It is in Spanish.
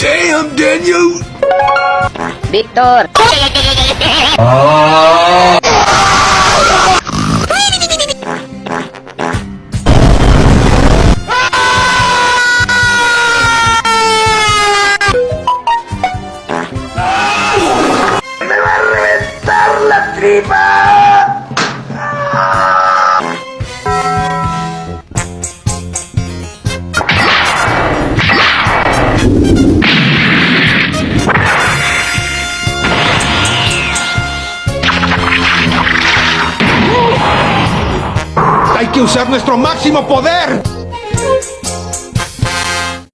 Damn, Daniel! Víctor. ¡Me va a reventar la tripa! ¡Hay que usar nuestro máximo poder!